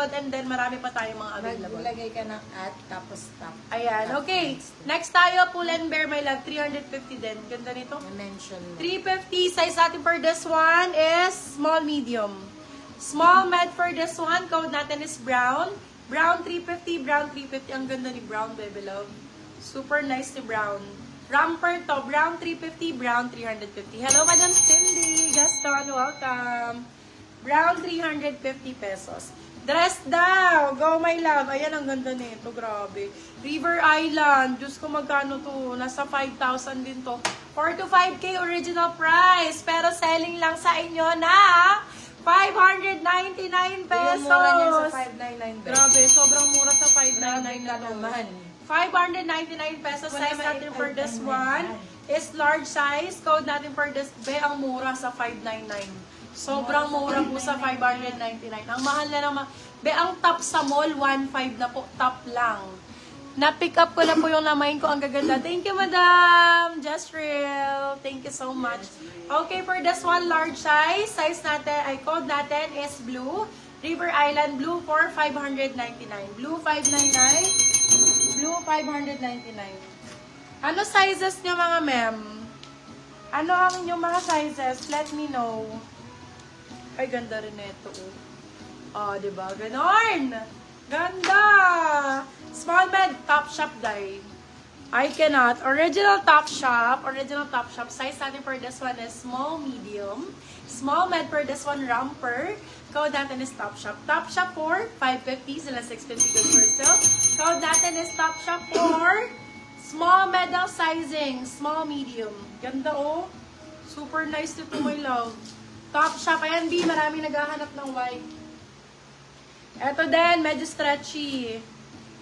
likod and then marami pa tayong mga available. Maglagay ka ng at, tapos top. Ayan, okay. Next tayo, Pull and Bear, my love. 350 din. Ganda nito. I-mention mo. 350. Size natin for this one is small, medium. Small med for this one. Code natin is brown. Brown 350, brown 350. Ang ganda ni brown, baby love. Super nice ni brown. Romper to. Brown 350, brown 350. Hello, Madam Cindy. Gaston, welcome. Brown 350 pesos. Dress daw. Go, my love. Ayan, ang ganda nito. Grabe. River Island. Diyos ko, magkano to? Nasa 5,000 din to. 4 to 5K original price. Pero selling lang sa inyo na 599 pesos. Yung mura niya sa 599. Grabe, sobrang mura sa 599 na naman. 599 pesos. Size natin for this one is large size. Code natin for this, ang mura sa 599. Sobrang mura po sa 599. Ang mahal na naman. Ang top sa mall, 1.5 na po. Top lang. Na-pick up ko na po yung lamayin ko. Ang gaganda. Thank you, Madam. Just real. Thank you so much. Okay, for this one, large size. Size natin, code natin is blue. River Island Blue for 599. Blue 599. Blue 599. Ano sizes nyo, mga ma'am? Ano ang inyong mga sizes? Let me know. Ay, ganda rin ito. Oh, diba? Ganon! Ganda! Small bed, top shop, day. I cannot. Original top shop. Original top shop. Size natin for this one is small, medium. Small med for this one, romper. Code natin is top shop. Top shop for 550. Sila 650 good for sale. Code natin is top shop for small medal sizing. Small, medium. Ganda, oh. Super nice nito, my love. Top shop. Ayan, B. Maraming naghahanap ng white. Eto din, medyo stretchy.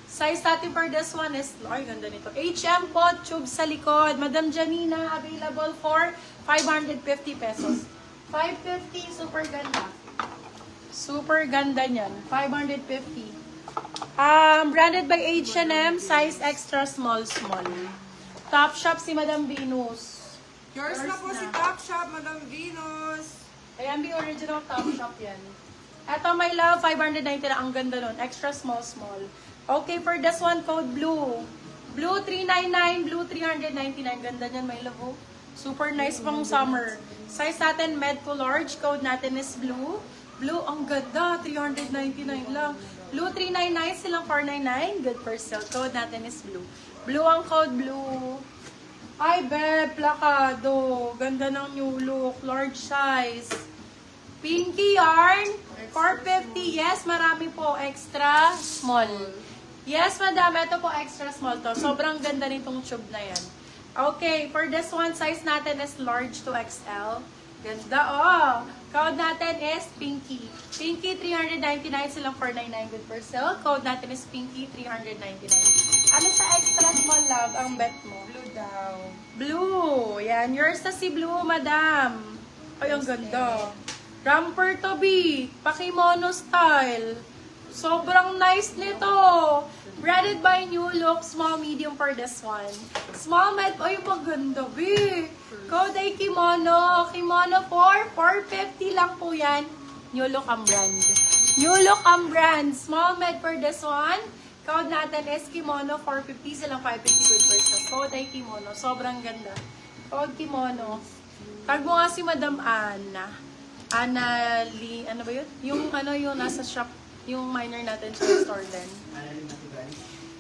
Size natin for this one is, ay, ganda nito. HM po, tube sa likod. Madam Janina, available for 550 pesos. 550, super ganda. Super ganda niyan. 550. Branded by H&M, size extra small, small. Top shop si Madam Venus. Yours na po si Top Shop, Madam Venus. Ayan, the original top shop yan. Eto, my love, 590 na. Ang ganda nun. Extra small, small. Okay, for this one, code blue. Blue 399, blue 399. Ganda niyan, my love. Oh. Super nice pang summer. Size natin, med to large. Code natin is blue. Blue, ang ganda. 399 lang. Blue 399, silang 499. Good for sale. Code natin is blue. Blue ang code, blue. Ay, beb, plakado. Ganda ng new look. Large size. Pinky yarn. 450. Yes, marami po. Extra small. Yes, madam. Ito po extra small to. Sobrang ganda nitong tube na yan. Okay, for this one, size natin is large to XL. Ganda, oh. Code natin is Pinky. Pinky, 399. Silang 499. Good for sale. Code natin is Pinky, 399. Ano sa extra small, love, ang bet mo? Blue daw. Blue. Yan. Yours na si Blue, madam. Ay, ang ganda. Romper to be. Pakimono style. Sobrang nice nito. Branded by New Look. Small, medium for this one. Small med. Ay, maganda, be. Code ay kimono. Kimono for 450 lang po yan. New Look ang brand. New Look ang brand. Small med for this one. Code natin is kimono. 450 silang 550 good for sale. Code ay kimono. Sobrang ganda. Code kimono. Tag mo nga si Madam Anna. Anna Lee. Ano ba yun? Yung ano yung nasa shop. Yung minor natin sa store din.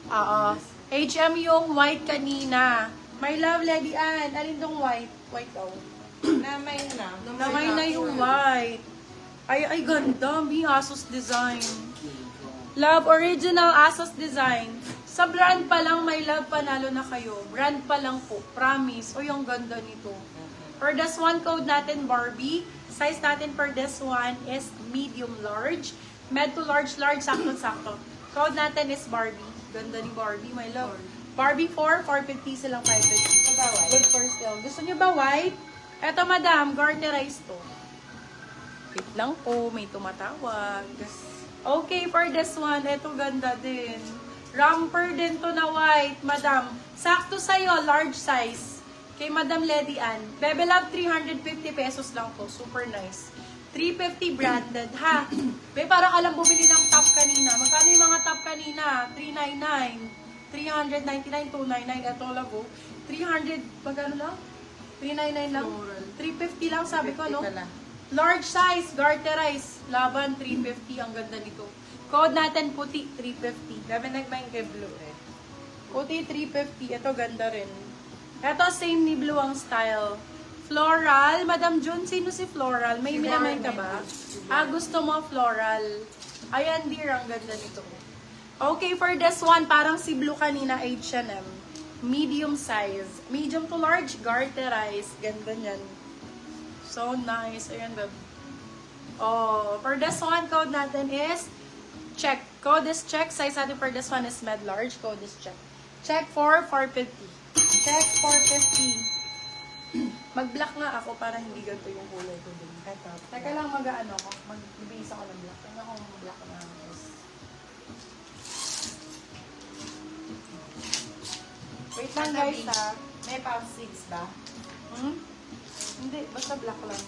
Oo. HM yung white kanina. My love, Lady Ann. Alin tong white? White daw. Namay na. Namay na yung white. Ay, ganda. May Asos design. Love, original Asos design. Sa brand pa lang, my love, panalo na kayo. Brand pa lang po. Promise. O, yung ganda nito. For this one, code natin Barbie. Size natin for this one is medium large. Med to large, sakto-sakto. Code natin is Barbie. Ganda ni Barbie, my love. Barbie 450 silang 550. Good for sale. Gusto niyo ba white? Eto, madam, garnerize to. Wait lang po, may tumatawag. Okay, for this one, eto ganda din. Romper din to na white, madam. Sakto sa'yo, large size. Kay Madam Lady Ann. Bebe Love, 350 pesos lang to. Super nice. 350 branded, ha? Be, para ka lang bumili ng top kanina. Magkano yung mga top kanina? 399, 399, 299, eto lang po. 300, magkano lang? 399 lang? 350 lang sabi ko, no? 350 pala. Large size, garterize, laban 350, ang ganda nito. Code natin puti, 350. Gabi nagmain kay Blue eh. Puti 350, ito ganda rin. Ito same ni Blue ang style. Floral, Madam June, sino si Floral? May minamain ka ba? Gusto mo floral. Ayan dear, ang ganda nito. Okay, for this one, parang si Blue kanina, H&M. Medium size. Medium to large, garterize. Ganda niyan. So nice. Ayan, babe. Oh, for this one, code natin is check. Code is check. Size natin for this one is med large. Code is check. Check for 450. Check 450. Mag-black nga ako para hindi ganito yung kulay ko din. Eto. Teka lang mag-ano ko. Mag-base ako ng black. Tingnan ko kung black na guys. Wait lang guys ha. May pound 6 ba? Hmm? Hindi, basta black lang.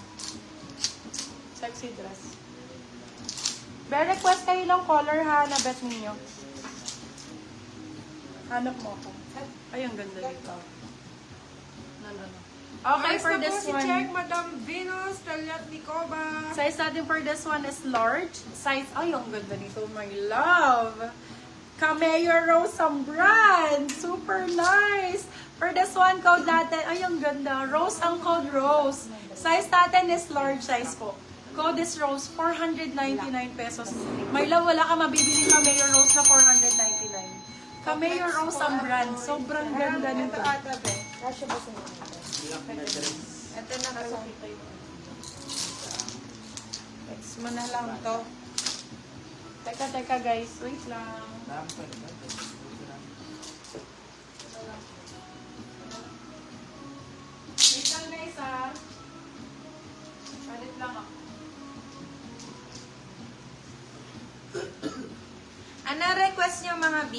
Sexy dress. May request kayo ng color ha, na bet ninyo. Hanap mo ako. Ay, ang ganda nito. No. Okay, Ayos for na po this si one. Check, Madam Venus, Talyat Nicoba. Size natin for this one is large. Size, ay, ang ganda nito, my love. Cameo Rose ang brand. Super nice. For this one, code natin, ay, ang ganda. Rose ang code Rose. Size natin is large size po. Code is Rose, 499 pesos. My love, wala ka mabibili Cameo Rose na 499. Cameo Rose ang brand. Sobrang ganda nito. Ito ata be. Kasya ba sa mga? Ito na kasi. Fix mo na lang to. Teka guys, wait lang. Wait lang guys ha. Palit lang ako. Ano request nyo mga B?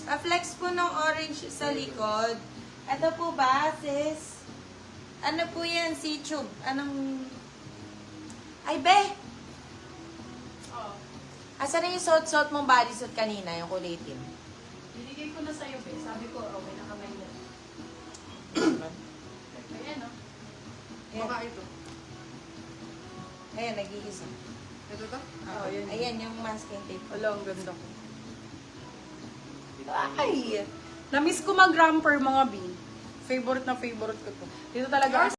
Pa-flex po ng orange sa likod. Ito po ba, sis? Ano po yan, si Tube? Anong... Ay, be! Oh, Asa na yung suot-suot mong bodysuit kanina, yung kulay itim? binigay ko na sa'yo, be. Sabi ko, oh, may nakamay na. Ayan, no? Baka ito. Ayan, nag-iisa. Ito to? Oh, yun. Ayan, yung masking tape. Wala, ang ganda ko. Ay! Na-miss ko mag-ramper, mga B. Favorite na favorite ko to. Dito talaga